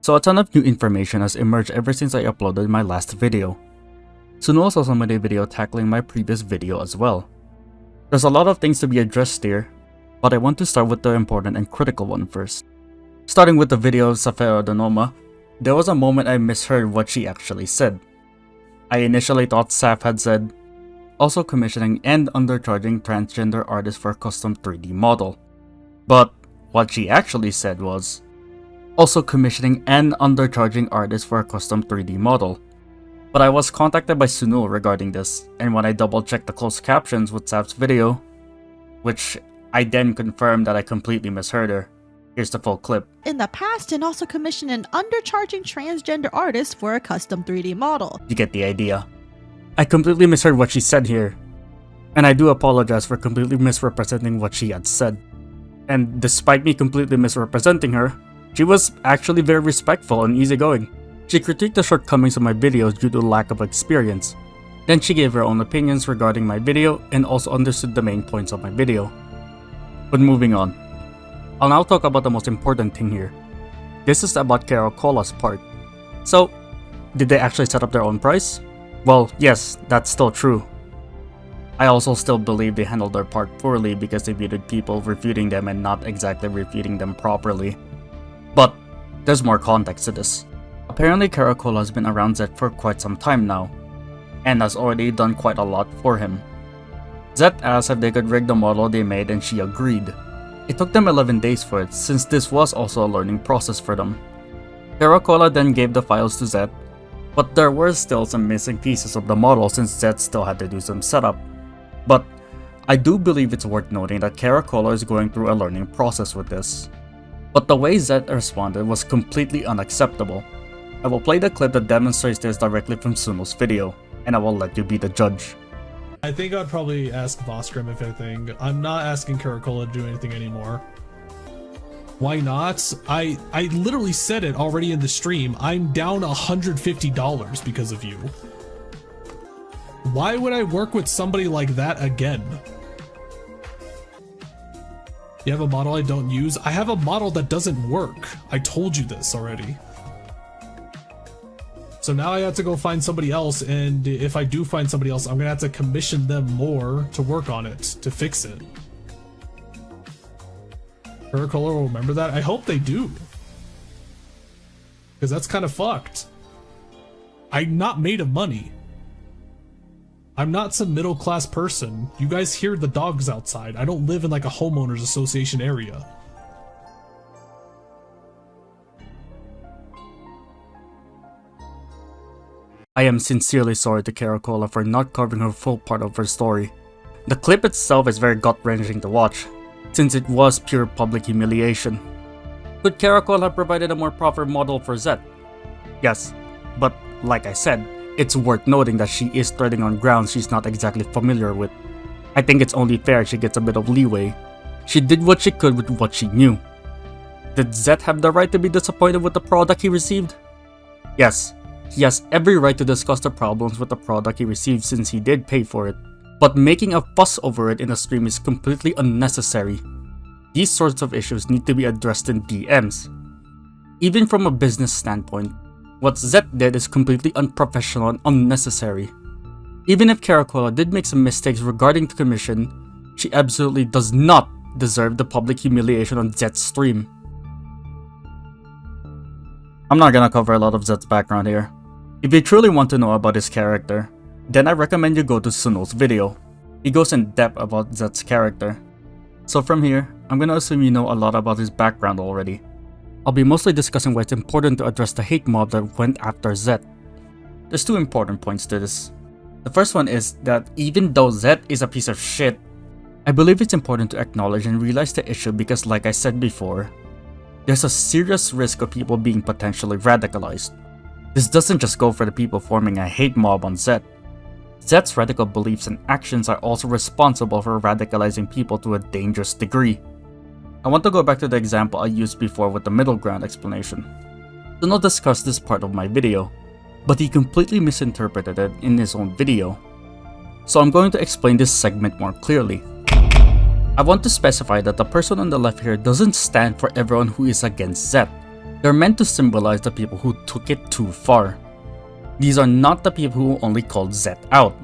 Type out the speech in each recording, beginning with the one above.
so a ton of new information has emerged ever since I uploaded my last video. Tsunuls also made a video tackling my previous video as well. There's a lot of things to be addressed here, but I want to start with the important and critical one first. Starting with the video of Safera Donoma, there was a moment I misheard what she actually said. I initially thought Saf had said, also commissioning and undercharging transgender artists for a custom 3D model. But what she actually said was, also commissioning and undercharging artists for a custom 3D model. But I was contacted by Tsunul regarding this, and when I double checked the closed captions with Saf's video, which I then confirmed that I completely misheard her. Here's the full clip. In the past, and also commissioned an undercharging transgender artist for a custom 3D model. You get the idea. I completely misheard what she said here, and I do apologize for completely misrepresenting what she had said. And despite me completely misrepresenting her, she was actually very respectful and easygoing. She critiqued the shortcomings of my videos due to lack of experience. Then she gave her own opinions regarding my video and also understood the main points of my video. But moving on, I'll now talk about the most important thing here. This is about Caracola's part. So, did they actually set up their own price? Well, yes, that's still true. I also still believe they handled their part poorly because they muted people refuting them and not exactly refuting them properly. But there's more context to this. Apparently Caracola has been around Zed for quite some time now, and has already done quite a lot for him. Zed asked if they could rig the model they made and she agreed. It took them 11 days for it, since this was also a learning process for them. Caracola then gave the files to Zed, but there were still some missing pieces of the model since Zed still had to do some setup. But I do believe it's worth noting that Caracola is going through a learning process with this. But the way Zed responded was completely unacceptable. I will play the clip that demonstrates this directly from Tsunul's video, and I will let you be the judge. I think I'd probably ask Voskrim if anything. I'm not asking Caracola to do anything anymore. Why not? I literally said it already in the stream. I'm down $150 because of you. Why would I work with somebody like that again? You have a model I don't use? I have a model that doesn't work. I told you this already. So now I have to go find somebody else, and if I do find somebody else, I'm gonna have to commission them more to work on it, to fix it. Caracola will remember that? I hope they do. Because that's kind of fucked. I'm not made of money. I'm not some middle class person. You guys hear the dogs outside. I don't live in like a homeowners association area. I am sincerely sorry to Caracola for not covering her full part of her story. The clip itself is very gut-wrenching to watch, since it was pure public humiliation. Could Caracola have provided a more proper model for Zed? Yes, but like I said, it's worth noting that she is treading on ground she's not exactly familiar with. I think it's only fair she gets a bit of leeway. She did what she could with what she knew. Did Zed have the right to be disappointed with the product he received? Yes. He has every right to discuss the problems with the product he received since he did pay for it, but making a fuss over it in a stream is completely unnecessary. These sorts of issues need to be addressed in DMs. Even from a business standpoint, what Zed did is completely unprofessional and unnecessary. Even if Caracola did make some mistakes regarding the commission, she absolutely does not deserve the public humiliation on Zed's stream. I'm not gonna cover a lot of Zed's background here. If you truly want to know about his character, then I recommend you go to Tsunul's video. He goes in depth about Zed's character. So from here, I'm gonna assume you know a lot about his background already. I'll be mostly discussing why it's important to address the hate mob that went after Zed. There's two important points to this. The first one is that even though Zed is a piece of shit, I believe it's important to acknowledge and realize the issue because like I said before, there's a serious risk of people being potentially radicalized. This doesn't just go for the people forming a hate mob on Zed. Zed's radical beliefs and actions are also responsible for radicalizing people to a dangerous degree. I want to go back to the example I used before with the middle ground explanation. Tsunul discussed this part of my video, but he completely misinterpreted it in his own video. So I'm going to explain this segment more clearly. I want to specify that the person on the left here doesn't stand for everyone who is against Zed. They're meant to symbolize the people who took it too far. These are not the people who only called Z out.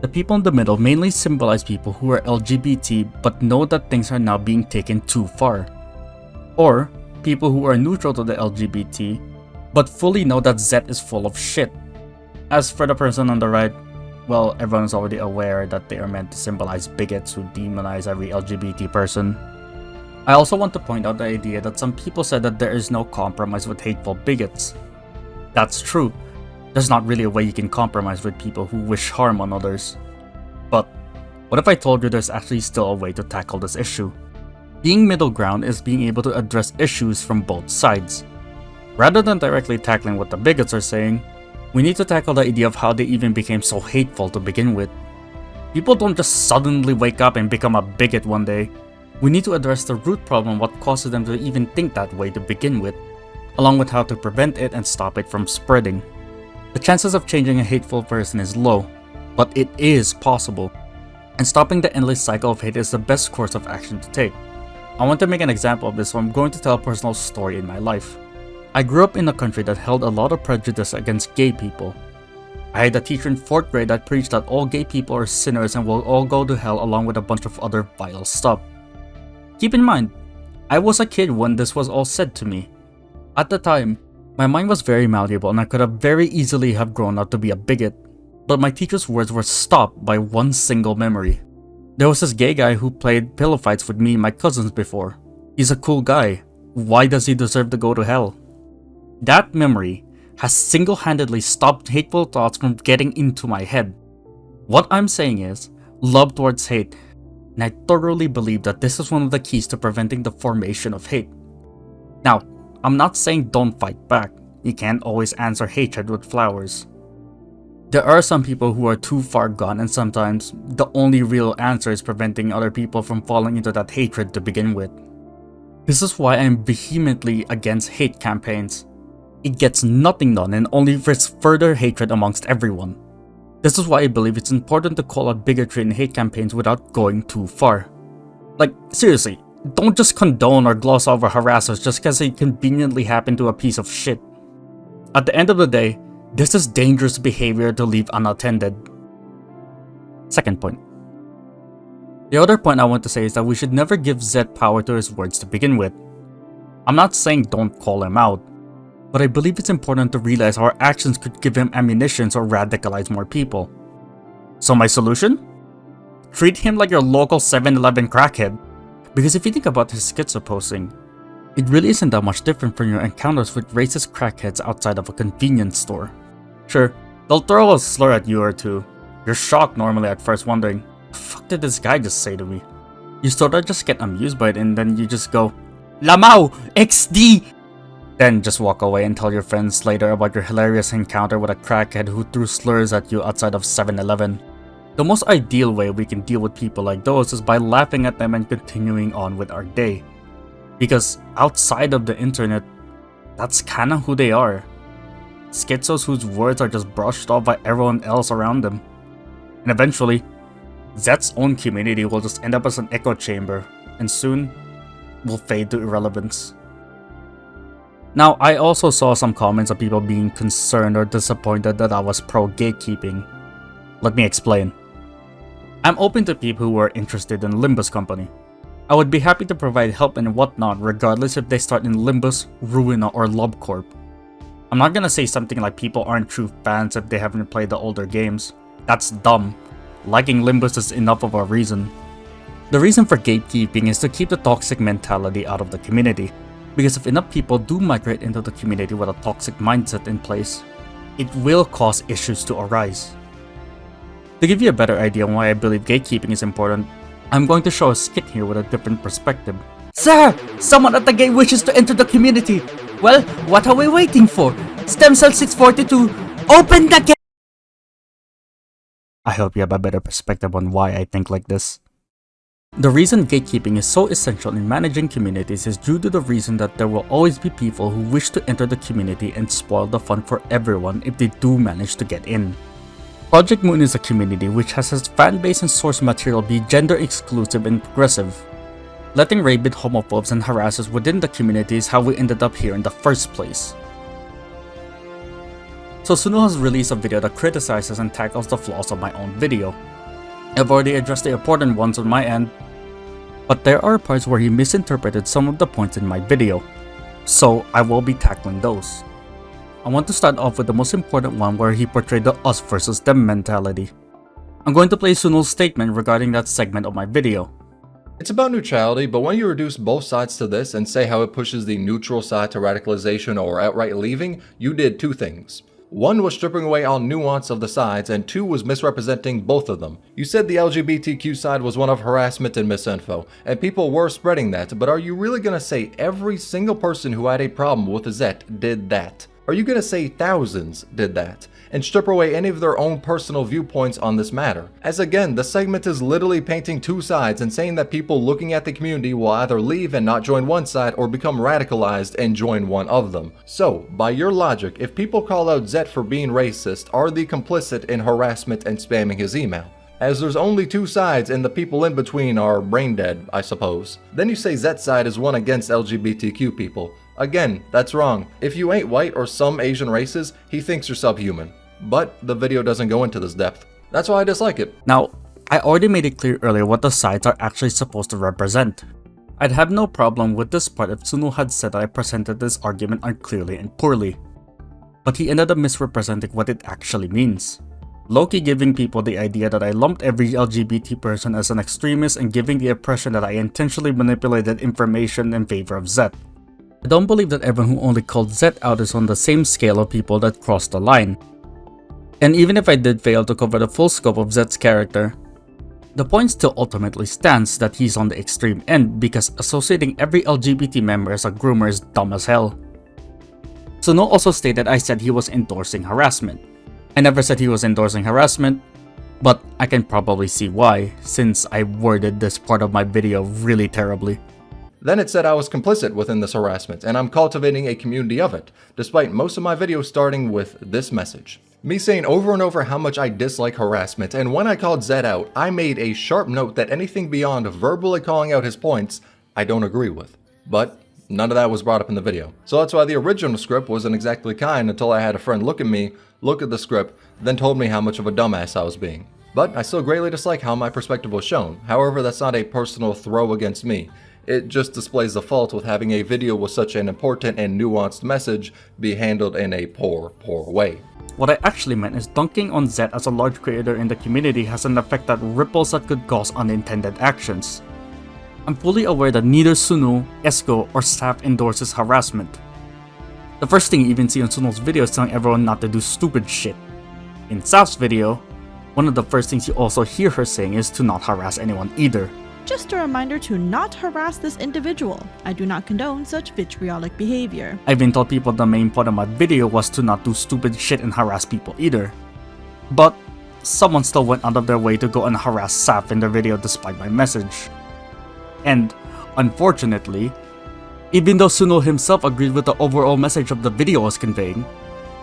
The people in the middle mainly symbolize people who are LGBT but know that things are now being taken too far. Or people who are neutral to the LGBT but fully know that Z is full of shit. As for the person on the right, well, everyone is already aware that they are meant to symbolize bigots who demonize every LGBT person. I also want to point out the idea that some people said that there is no compromise with hateful bigots. That's true. There's not really a way you can compromise with people who wish harm on others. But what if I told you there's actually still a way to tackle this issue? Being middle ground is being able to address issues from both sides. Rather than directly tackling what the bigots are saying, we need to tackle the idea of how they even became so hateful to begin with. People don't just suddenly wake up and become a bigot one day. We need to address the root problem, what causes them to even think that way to begin with, along with how to prevent it and stop it from spreading. The chances of changing a hateful person is low, but it is possible, and stopping the endless cycle of hate is the best course of action to take. I want to make an example of this, so I'm going to tell a personal story in my life. I grew up in a country that held a lot of prejudice against gay people. I had a teacher in 4th grade that preached that all gay people are sinners and will all go to hell along with a bunch of other vile stuff. Keep in mind, I was a kid when this was all said to me. At the time, my mind was very malleable and I could have very easily have grown up to be a bigot, but my teacher's words were stopped by one single memory. There was this gay guy who played pillow fights with me and my cousins before. He's a cool guy. Why does he deserve to go to hell? That memory has single-handedly stopped hateful thoughts from getting into my head. What I'm saying is, love towards hate, and I thoroughly believe that this is one of the keys to preventing the formation of hate. Now, I'm not saying don't fight back. You can't always answer hatred with flowers. There are some people who are too far gone, and sometimes the only real answer is preventing other people from falling into that hatred to begin with. This is why I'm vehemently against hate campaigns. It gets nothing done and only risks further hatred amongst everyone. This is why I believe it's important to call out bigotry in hate campaigns without going too far. Like, seriously, don't just condone or gloss over harassers just because they conveniently happen to a piece of shit. At the end of the day, this is dangerous behavior to leave unattended. Second point. The other point I want to say is that we should never give Zed power to his words to begin with. I'm not saying don't call him out, but I believe it's important to realize our actions could give him ammunition or radicalize more people. So my solution? Treat him like your local 7-Eleven crackhead. Because if you think about his schizo posting, it really isn't that much different from your encounters with racist crackheads outside of a convenience store. Sure, they'll throw a slur at you or two. You're shocked normally at first, wondering, what the fuck did this guy just say to me? You sort of just get amused by it and then you just go, Lamau! XD! Then just walk away and tell your friends later about your hilarious encounter with a crackhead who threw slurs at you outside of 7-Eleven. The most ideal way we can deal with people like those is by laughing at them and continuing on with our day. Because outside of the internet, that's kinda who they are. Schizos whose words are just brushed off by everyone else around them. And eventually, Zet's own community will just end up as an echo chamber, and soon, will fade to irrelevance. Now, I also saw some comments of people being concerned or disappointed that I was pro-gatekeeping. Let me explain. I'm open to people who are interested in Limbus Company. I would be happy to provide help and whatnot regardless if they start in Limbus, Ruina, or Lub Corp. I'm not gonna say something like people aren't true fans if they haven't played the older games. That's dumb. Liking Limbus is enough of a reason. The reason for gatekeeping is to keep the toxic mentality out of the community. Because if enough people do migrate into the community with a toxic mindset in place, it will cause issues to arise. To give you a better idea on why I believe gatekeeping is important, I'm going to show a skit here with a different perspective. Sir! Someone at the gate wishes to enter the community! Well, what are we waiting for? Stem Cell 642, open the gate! I hope you have a better perspective on why I think like this. The reason gatekeeping is so essential in managing communities is due to the reason that there will always be people who wish to enter the community and spoil the fun for everyone if they do manage to get in. Project Moon is a community which has its fanbase and source material be gender exclusive and progressive. Letting rabid homophobes and harassers within the community is how we ended up here in the first place. So Tsunul has released a video that criticizes and tackles the flaws of my own video. I've already addressed the important ones on my end, but there are parts where he misinterpreted some of the points in my video, so I will be tackling those. I want to start off with the most important one where he portrayed the us versus them mentality. I'm going to play Tsunul's statement regarding that segment of my video. It's about neutrality, but when you reduce both sides to this and say how it pushes the neutral side to radicalization or outright leaving, you did two things. One was stripping away all nuance of the sides, and two was misrepresenting both of them. You said the LGBTQ side was one of harassment and misinfo, and people were spreading that, but are you really gonna say every single person who had a problem with Zet did that? Are you gonna say thousands did that, and strip away any of their own personal viewpoints on this matter? As again, the segment is literally painting two sides and saying that people looking at the community will either leave and not join one side or become radicalized and join one of them. So, by your logic, if people call out Zet for being racist, are they complicit in harassment and spamming his email? As there's only two sides and the people in between are brain dead, I suppose. Then you say Zet's side is one against LGBTQ people. Again, that's wrong. If you ain't white or some Asian races, he thinks you're subhuman. But the video doesn't go into this depth. That's why I dislike it. Now, I already made it clear earlier what the sides are actually supposed to represent. I'd have no problem with this part if Tsunul had said that I presented this argument unclearly and poorly. But he ended up misrepresenting what it actually means. Low-key giving people the idea that I lumped every LGBT person as an extremist and giving the impression that I intentionally manipulated information in favor of Zet. I don't believe that everyone who only called Zet out is on the same scale of people that crossed the line. And even if I did fail to cover the full scope of Zet's character, the point still ultimately stands that he's on the extreme end because associating every LGBT member as a groomer is dumb as hell. Tsunul also stated I said he was endorsing harassment. I never said he was endorsing harassment, but I can probably see why, since I worded this part of my video really terribly. Then it said I was complicit within this harassment, and I'm cultivating a community of it, despite most of my videos starting with this message. Me saying over and over how much I dislike harassment, and when I called Zed out, I made a sharp note that anything beyond verbally calling out his points, I don't agree with. But none of that was brought up in the video. So that's why the original script wasn't exactly kind until I had a friend look at me, look at the script, then told me how much of a dumbass I was being. But I still greatly dislike how my perspective was shown. However, that's not a personal throw against me. It just displays the fault with having a video with such an important and nuanced message be handled in a poor way. What I actually meant is dunking on Zed as a large creator in the community has an effect that ripples that could cause unintended actions. I'm fully aware that neither Tsunul, Esco, or staff endorses harassment. The first thing you even see on Tsunul's video is telling everyone not to do stupid shit. In Saf's video, one of the first things you also hear her saying is to not harass anyone either. Just a reminder to not harass this individual. I do not condone such vitriolic behavior. I even told people the main part of my video was to not do stupid shit and harass people either. But someone still went out of their way to go and harass Saf in their video despite my message. And unfortunately, even though Tsunul himself agreed with the overall message of the video was conveying,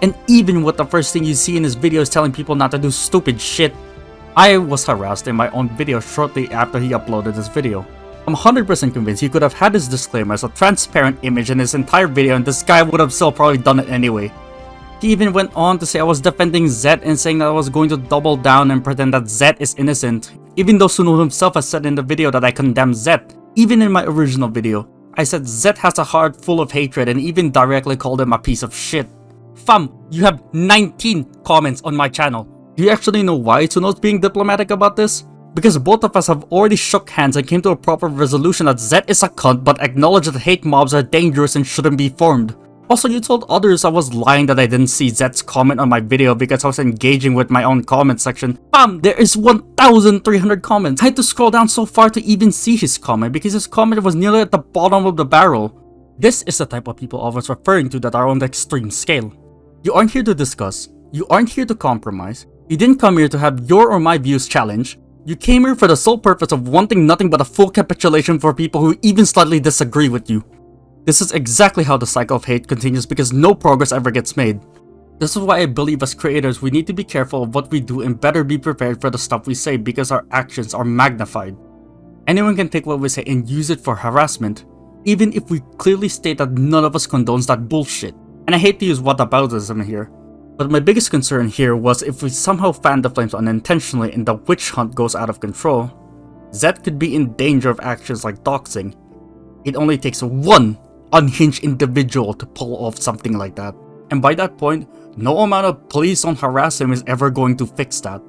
and even with the first thing you see in his video is telling people not to do stupid shit, I was harassed in my own video shortly after he uploaded this video. I'm 100% convinced he could have had his disclaimer as a transparent image in his entire video and this guy would have still probably done it anyway. He even went on to say I was defending Zed and saying that I was going to double down and pretend that Zed is innocent, even though Tsunul himself has said in the video that I condemn Zed. Even in my original video, I said Zed has a heart full of hatred and even directly called him a piece of shit. Fam, you have 19 comments on my channel. Do you actually know why Tsunul's being diplomatic about this? Because both of us have already shook hands and came to a proper resolution that Zed is a cunt but acknowledge that hate mobs are dangerous and shouldn't be formed. Also, you told others I was lying that I didn't see Zed's comment on my video because I was engaging with my own comment section. Bam! There is 1,300 comments. I had to scroll down so far to even see his comment because his comment was nearly at the bottom of the barrel. This is the type of people I was referring to that are on the extreme scale. You aren't here to discuss. You aren't here to compromise. You didn't come here to have your or my views challenged. You came here for the sole purpose of wanting nothing but a full capitulation for people who even slightly disagree with you. This is exactly how the cycle of hate continues because no progress ever gets made. This is why I believe as creators we need to be careful of what we do and better be prepared for the stuff we say because our actions are magnified. Anyone can take what we say and use it for harassment, even if we clearly state that none of us condones that bullshit. And I hate to use whataboutism here, but my biggest concern here was if we somehow fan the flames unintentionally and the witch hunt goes out of control, Zed could be in danger of actions like doxing. It only takes one unhinged individual to pull off something like that, and by that point, no amount of please don't harass him is ever going to fix that.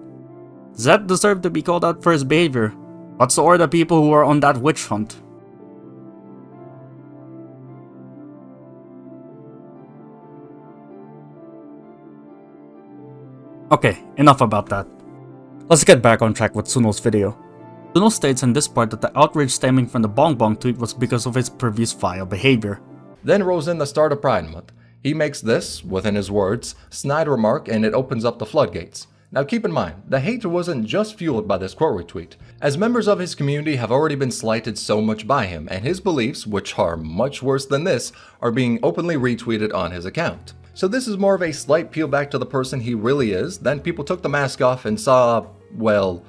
Zed deserved to be called out for his behavior, but so are the people who are on that witch hunt. Okay, enough about that. Let's get back on track with Tsunul's video. Tsunul states in this part that the outrage stemming from the Bong Bong tweet was because of his previous vile behavior. Then rolls in the start of Pride Month. He makes this, within his words, snide remark, and it opens up the floodgates. Now keep in mind, the hate wasn't just fueled by this quote retweet, as members of his community have already been slighted so much by him, and his beliefs, which are much worse than this, are being openly retweeted on his account. So this is more of a slight peel back to the person he really is, then people took the mask off and saw, well,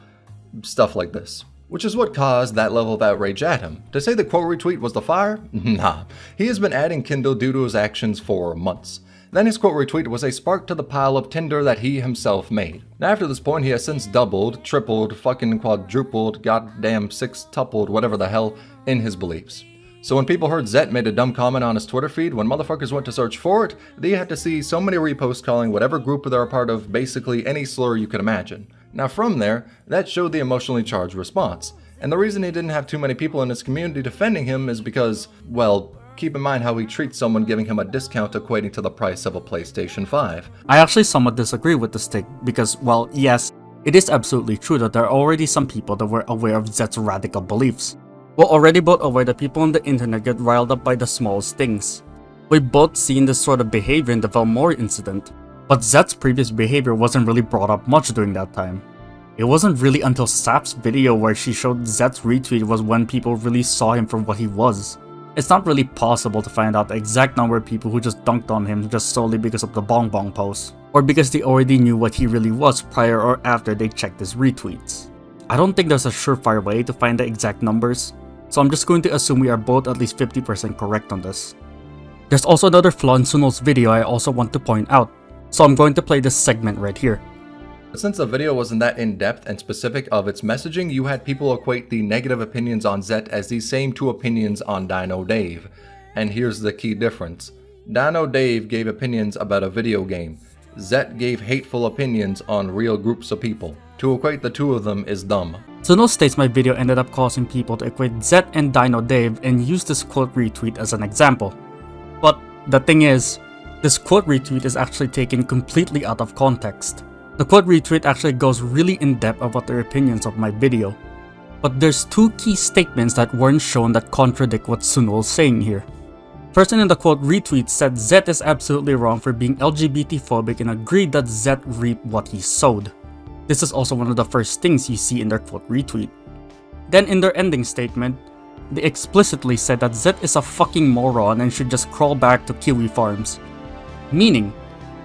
stuff like this. Which is what caused that level of outrage at him. To say the quote retweet was the fire? Nah. He has been adding kindle due to his actions for months. Then his quote retweet was a spark to the pile of tinder that he himself made. Now after this point he has since doubled, tripled, fucking quadrupled, goddamn sextupled, whatever the hell, in his beliefs. So when people heard Zet made a dumb comment on his Twitter feed, when motherfuckers went to search for it, they had to see so many reposts calling whatever group they're a part of basically any slur you could imagine. Now from there, that showed the emotionally charged response. And the reason he didn't have too many people in his community defending him is because, well, keep in mind how he treats someone giving him a discount equating to the price of a PlayStation 5. I actually somewhat disagree with this take because, well, yes, it is absolutely true that there are already some people that were aware of Zet's radical beliefs. We're already both aware that people on the internet get riled up by the smallest things. We've both seen this sort of behavior in the Valmore incident, but Zet's previous behavior wasn't really brought up much during that time. It wasn't really until Sap's video where she showed Zet's retweet was when people really saw him for what he was. It's not really possible to find out the exact number of people who just dunked on him just solely because of the Bong Bong post, or because they already knew what he really was prior or after they checked his retweets. I don't think there's a surefire way to find the exact numbers, so I'm just going to assume we are both at least 50% correct on this. There's also another flaw in Tsunul's video I also want to point out, so I'm going to play this segment right here. Since the video wasn't that in-depth and specific of its messaging, you had people equate the negative opinions on Zet as the same two opinions on Dino Dave. And here's the key difference. Dino Dave gave opinions about a video game. Zet gave hateful opinions on real groups of people. To equate the two of them is dumb. Tsunul states my video ended up causing people to equate Zet and Dino Dave and use this quote retweet as an example. But the thing is, this quote retweet is actually taken completely out of context. The quote retweet actually goes really in depth about their opinions of my video. But there's two key statements that weren't shown that contradict what Tsunul's saying here. Person in the quote retweet said Zet is absolutely wrong for being LGBT phobic and agreed that Zet reaped what he sowed. This is also one of the first things you see in their quote retweet. Then in their ending statement, they explicitly said that Zet is a fucking moron and should just crawl back to Kiwi Farms. Meaning,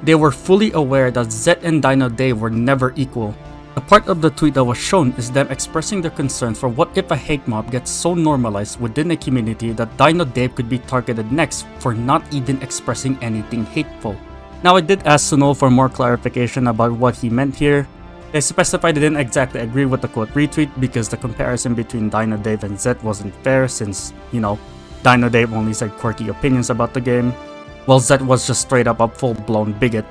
they were fully aware that Zet and Dino Dave were never equal. The part of the tweet that was shown is them expressing their concerns for what if a hate mob gets so normalized within a community that Dino Dave could be targeted next for not even expressing anything hateful. Now I did ask Tsunul for more clarification about what he meant here. They specified they didn't exactly agree with the quote retweet because the comparison between Dino Dave and Zet wasn't fair since, you know, Dino Dave only said quirky opinions about the game, while Zet was just straight up a full-blown bigot.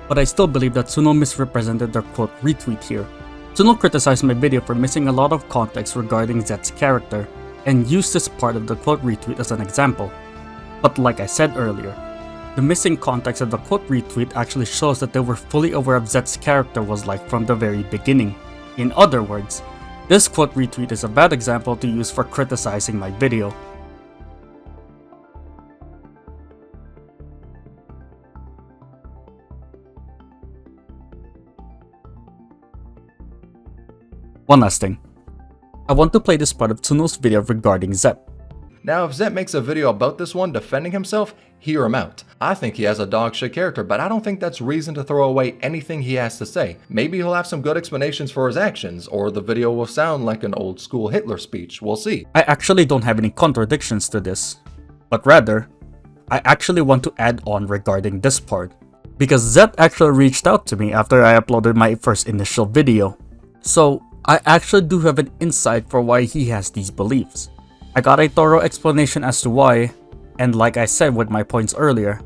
But I still believe that Tsunul misrepresented their quote retweet here. Tsunul criticized my video for missing a lot of context regarding Zet's character, and used this part of the quote retweet as an example. But like I said earlier, the missing context of the quote retweet actually shows that they were fully aware of Zet's character was like from the very beginning. In other words, this quote retweet is a bad example to use for criticizing my video. One last thing. I want to play this part of Tsunul's video regarding Zet. Now if Zet makes a video about this one defending himself, hear him out. I think he has a dog shit character, but I don't think that's reason to throw away anything he has to say. Maybe he'll have some good explanations for his actions, or the video will sound like an old school Hitler speech, we'll see. I actually don't have any contradictions to this, but rather, I actually want to add on regarding this part. Because Zet actually reached out to me after I uploaded my first initial video. So, I actually do have an insight for why he has these beliefs. I got a thorough explanation as to why, and like I said with my points earlier,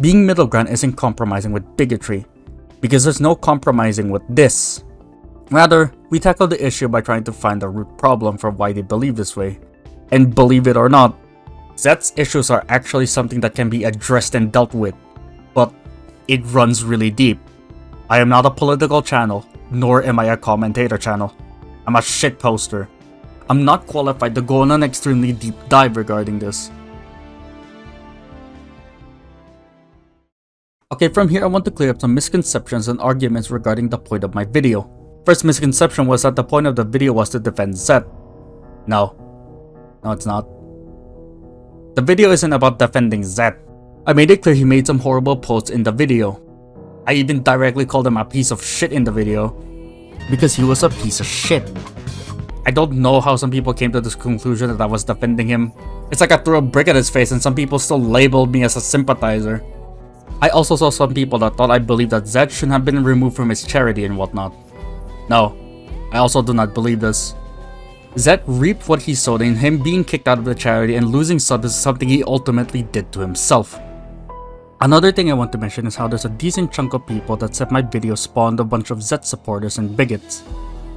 being middle ground isn't compromising with bigotry, because there's no compromising with this. Rather, we tackle the issue by trying to find the root problem for why they believe this way. And believe it or not, Zet's issues are actually something that can be addressed and dealt with, but it runs really deep. I am not a political channel, nor am I a commentator channel. I'm a shit poster. I'm not qualified to go on an extremely deep dive regarding this. Okay, from here I want to clear up some misconceptions and arguments regarding the point of my video. First misconception was that the point of the video was to defend Zet. No, it's not. The video isn't about defending Zet. I made it clear he made some horrible posts in the video. I even directly called him a piece of shit in the video because he was a piece of shit. I don't know how some people came to this conclusion that I was defending him. It's like I threw a brick at his face and some people still labeled me as a sympathizer. I also saw some people that thought I believed that Zed shouldn't have been removed from his charity and whatnot. No, I also do not believe this. Zed reaped what he sowed, and him being kicked out of the charity and losing subs is something he ultimately did to himself. Another thing I want to mention is how there's a decent chunk of people that said my video spawned a bunch of Zed supporters and bigots.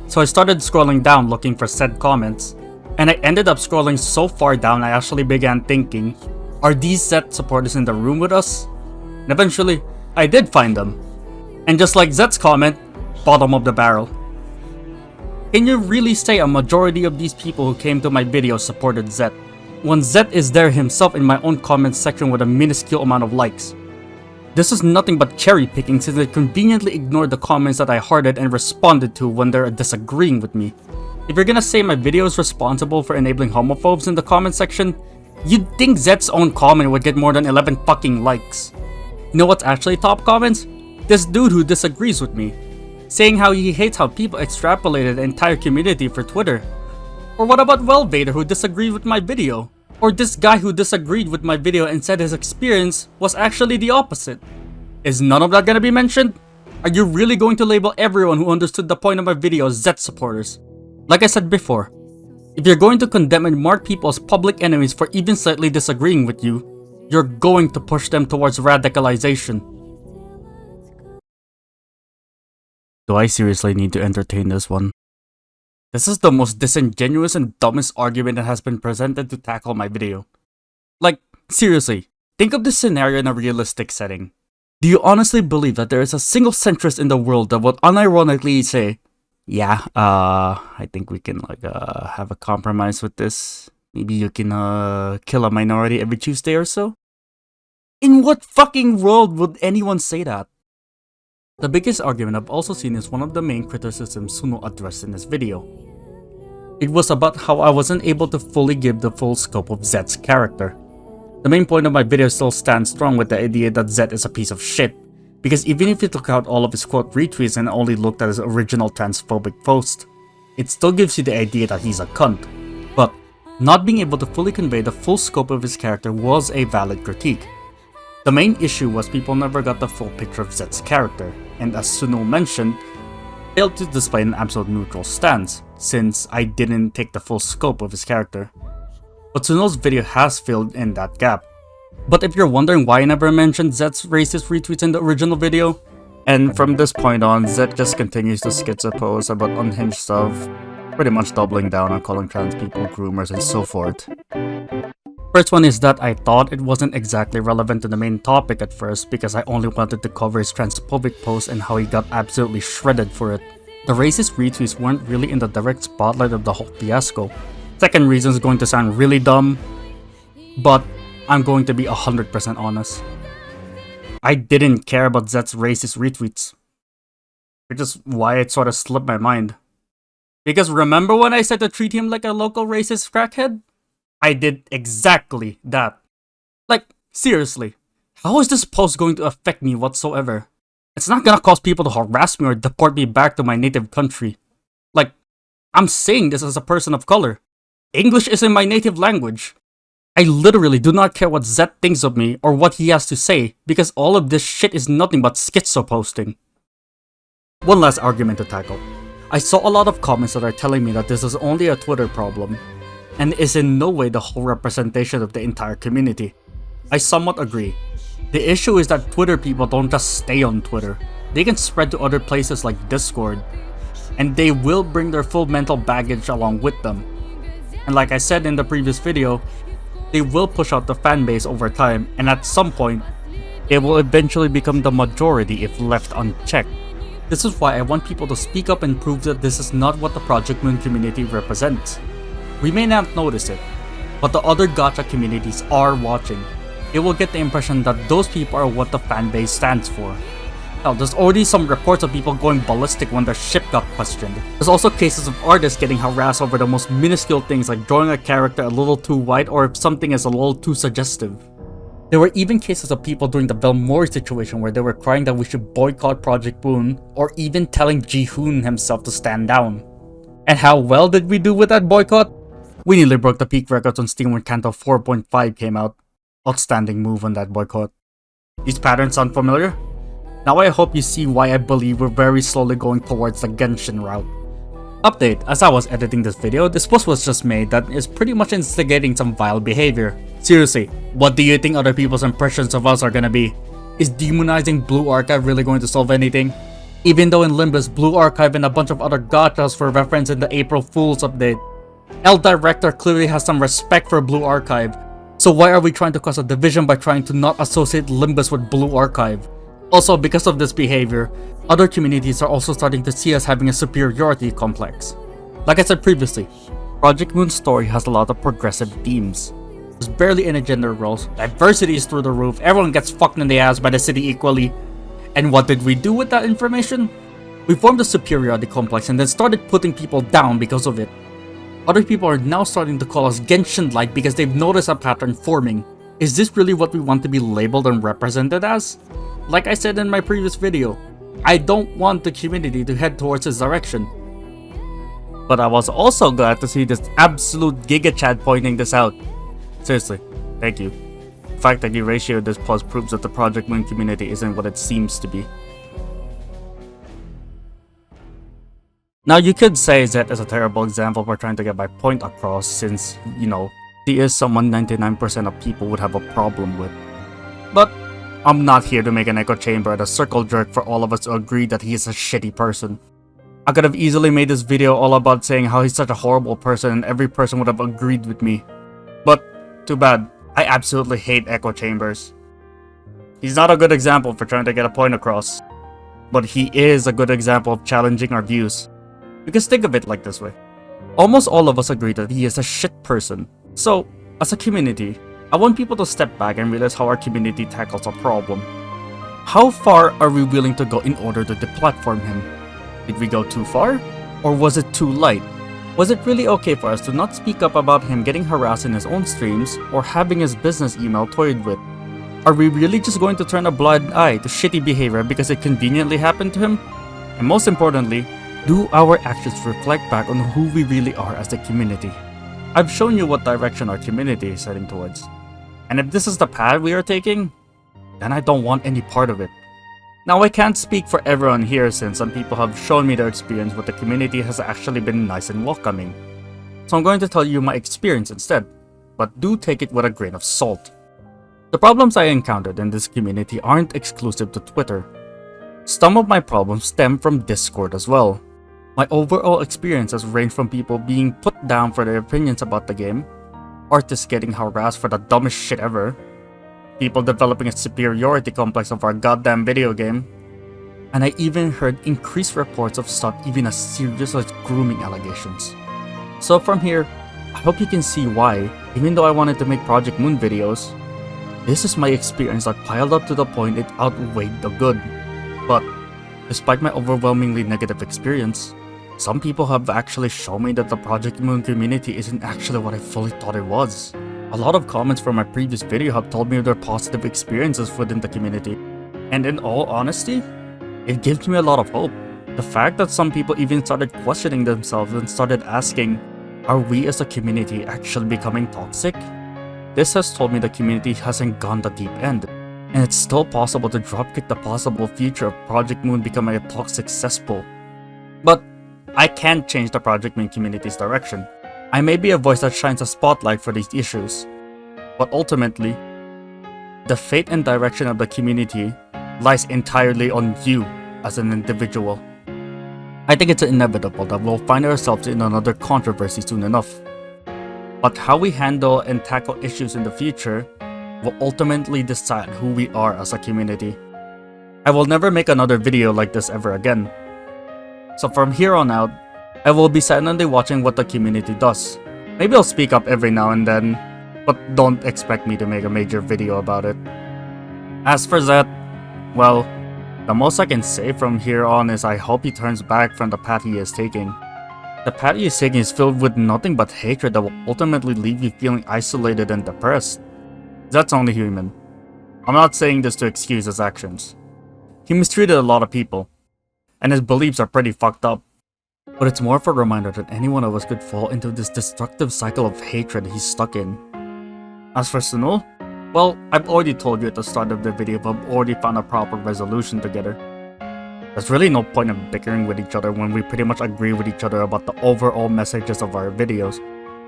So I started scrolling down looking for said comments, and I ended up scrolling so far down I actually began thinking, are these Zed supporters in the room with us? And eventually, I did find them. And just like Zed's comment, bottom of the barrel. Can you really say a majority of these people who came to my video supported Zed, when Zed is there himself in my own comment section with a minuscule amount of likes? This is nothing but cherry picking since they conveniently ignored the comments that I hearted and responded to when they're disagreeing with me. If you're gonna say my video is responsible for enabling homophobes in the comment section, you'd think Zed's own comment would get more than 11 fucking likes. You know what's actually top comments? This dude who disagrees with me, saying how he hates how people extrapolated the entire community for Twitter. Or what about Vader who disagreed with my video? Or this guy who disagreed with my video and said his experience was actually the opposite. Is none of that gonna be mentioned? Are you really going to label everyone who understood the point of my video as Zed supporters? Like I said before, if you're going to condemn and mark people as public enemies for even slightly disagreeing with you, you're going to push them towards radicalization. Do I seriously need to entertain this one? This is the most disingenuous and dumbest argument that has been presented to tackle my video. Like, seriously, think of this scenario in a realistic setting. Do you honestly believe that there is a single centrist in the world that would unironically say, yeah, I think we can have a compromise with this. Maybe you can kill a minority every Tuesday or so? In what fucking world would anyone say that? The biggest argument I've also seen is one of the main criticisms Tsunul addressed in this video. It was about how I wasn't able to fully give the full scope of Zed's character. The main point of my video still stands strong with the idea that Zed is a piece of shit, because even if you took out all of his quote retweets and only looked at his original transphobic post, it still gives you the idea that he's a cunt. But not being able to fully convey the full scope of his character was a valid critique. The main issue was people never got the full picture of Zed's character, and as Tsunul mentioned, failed to display an absolute neutral stance, since I didn't take the full scope of his character. But Tsunul's video has filled in that gap. But if you're wondering why I never mentioned Zed's racist retweets in the original video, and from this point on, Zed just continues to schizopose about unhinged stuff, pretty much doubling down on calling trans people groomers and so forth. First one is that I thought it wasn't exactly relevant to the main topic at first because I only wanted to cover his transphobic post and how he got absolutely shredded for it. The racist retweets weren't really in the direct spotlight of the whole fiasco. Second reason is going to sound really dumb, but I'm going to be 100% honest. I didn't care about Zed's racist retweets, which is why it sort of slipped my mind. Because remember when I said to treat him like a local racist crackhead? I did exactly that. Like, seriously, how is this post going to affect me whatsoever? It's not gonna cause people to harass me or deport me back to my native country. Like, I'm saying this as a person of color. English isn't my native language. I literally do not care what Zed thinks of me or what he has to say, because all of this shit is nothing but schizo posting. One last argument to tackle. I saw a lot of comments that are telling me that this is only a Twitter problem, and is in no way the whole representation of the entire community. I somewhat agree. The issue is that Twitter people don't just stay on Twitter. They can spread to other places like Discord, and they will bring their full mental baggage along with them. And like I said in the previous video, they will push out the fanbase over time, and at some point, it will eventually become the majority if left unchecked. This is why I want people to speak up and prove that this is not what the Project Moon community represents. We may not notice it, but the other gacha communities are watching. It will get the impression that those people are what the fanbase stands for. Now, there's already some reports of people going ballistic when their ship got questioned. There's also cases of artists getting harassed over the most minuscule things like drawing a character a little too white or if something is a little too suggestive. There were even cases of people during the Belmori situation where they were crying that we should boycott Project Moon, or even telling Ji-hoon himself to stand down. And how well did we do with that boycott? We nearly broke the peak records on Steam when Kanto 4.5 came out. Outstanding move on that boycott. These patterns sound familiar? Now I hope you see why I believe we're very slowly going towards the Genshin route. Update, as I was editing this video, this post was just made that is pretty much instigating some vile behavior. Seriously, what do you think other people's impressions of us are gonna be? Is demonizing Blue Archive really going to solve anything? Even though in Limbus, Blue Archive and a bunch of other gachas were referenced in the April Fool's update. L Director clearly has some respect for Blue Archive, so why are we trying to cause a division by trying to not associate Limbus with Blue Archive? Also, because of this behavior, other communities are also starting to see us having a superiority complex. Like I said previously, Project Moon's story has a lot of progressive themes. There's barely any gender roles, diversity is through the roof, everyone gets fucked in the ass by the city equally. And what did we do with that information? We formed a superiority complex and then started putting people down because of it. Other people are now starting to call us Genshin-like because they've noticed a pattern forming. Is this really what we want to be labeled and represented as? Like I said in my previous video, I don't want the community to head towards this direction. But I was also glad to see this absolute Giga Chad pointing this out. Seriously, thank you. The fact that you ratioed this post proves that the Project Moon community isn't what it seems to be. Now you could say Zed is a terrible example for trying to get my point across since, you know, he is someone 99% of people would have a problem with. But I'm not here to make an echo chamber and a circle jerk for all of us to agree that he is a shitty person. I could have easily made this video all about saying how he's such a horrible person and every person would have agreed with me. But, too bad, I absolutely hate echo chambers. He's not a good example for trying to get a point across, but he is a good example of challenging our views. Because think of it like this way. Almost all of us agree that he is a shit person. So, as a community, I want people to step back and realize how our community tackles a problem. How far are we willing to go in order to deplatform him? Did we go too far? Or was it too light? Was it really okay for us to not speak up about him getting harassed in his own streams or having his business email toyed with? Are we really just going to turn a blind eye to shitty behavior because it conveniently happened to him? And most importantly, do our actions reflect back on who we really are as a community? I've shown you what direction our community is heading towards. And if this is the path we are taking, then I don't want any part of it. Now I can't speak for everyone here since some people have shown me their experience with the community has actually been nice and welcoming. So I'm going to tell you my experience instead, but do take it with a grain of salt. The problems I encountered in this community aren't exclusive to Twitter. Some of my problems stem from Discord as well. My overall experiences range from people being put down for their opinions about the game, artists getting harassed for the dumbest shit ever, people developing a superiority complex of our goddamn video game, and I even heard increased reports of stuff even as serious as grooming allegations. So from here, I hope you can see why, even though I wanted to make Project Moon videos, this is my experience that piled up to the point it outweighed the good. But, despite my overwhelmingly negative experience, Some people have actually shown me that the Project Moon community isn't actually what I fully thought it was. A lot of comments from my previous video have told me of their positive experiences within the community, and in all honesty, it gives me a lot of hope. The fact that some people even started questioning themselves and started asking, are we as a community actually becoming toxic? This has told me the community hasn't gone the deep end, and it's still possible to dropkick the possible future of Project Moon becoming a toxic cesspool. But I can't change the Project Moon community's direction. I may be a voice that shines a spotlight for these issues, but ultimately, the fate and direction of the community lies entirely on you as an individual. I think it's inevitable that we'll find ourselves in another controversy soon enough. But how we handle and tackle issues in the future will ultimately decide who we are as a community. I will never make another video like this ever again. So from here on out, I will be silently watching what the community does. Maybe I'll speak up every now and then, but don't expect me to make a major video about it. As for Zed, well, the most I can say from here on is I hope he turns back from the path he is taking. The path he is taking is filled with nothing but hatred that will ultimately leave you feeling isolated and depressed. That's only human. I'm not saying this to excuse his actions. He mistreated a lot of people, and his beliefs are pretty fucked up. But it's more of a reminder that any one of us could fall into this destructive cycle of hatred he's stuck in. As for Tsunul, well, I've already told you at the start of the video, but I've already found a proper resolution together. There's really no point in bickering with each other when we pretty much agree with each other about the overall messages of our videos.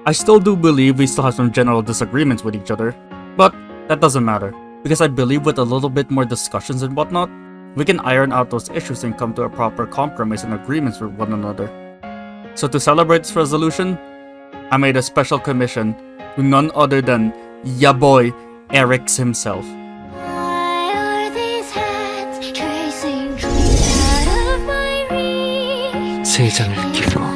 I still do believe we still have some general disagreements with each other, but that doesn't matter, because I believe with a little bit more discussions and whatnot, we can iron out those issues and come to a proper compromise and agreements with one another. So to celebrate this resolution, I made a special commission to none other than ya boy, Eric's himself. Why are these hands tracing dreams out of my reach? 세 장을 끼고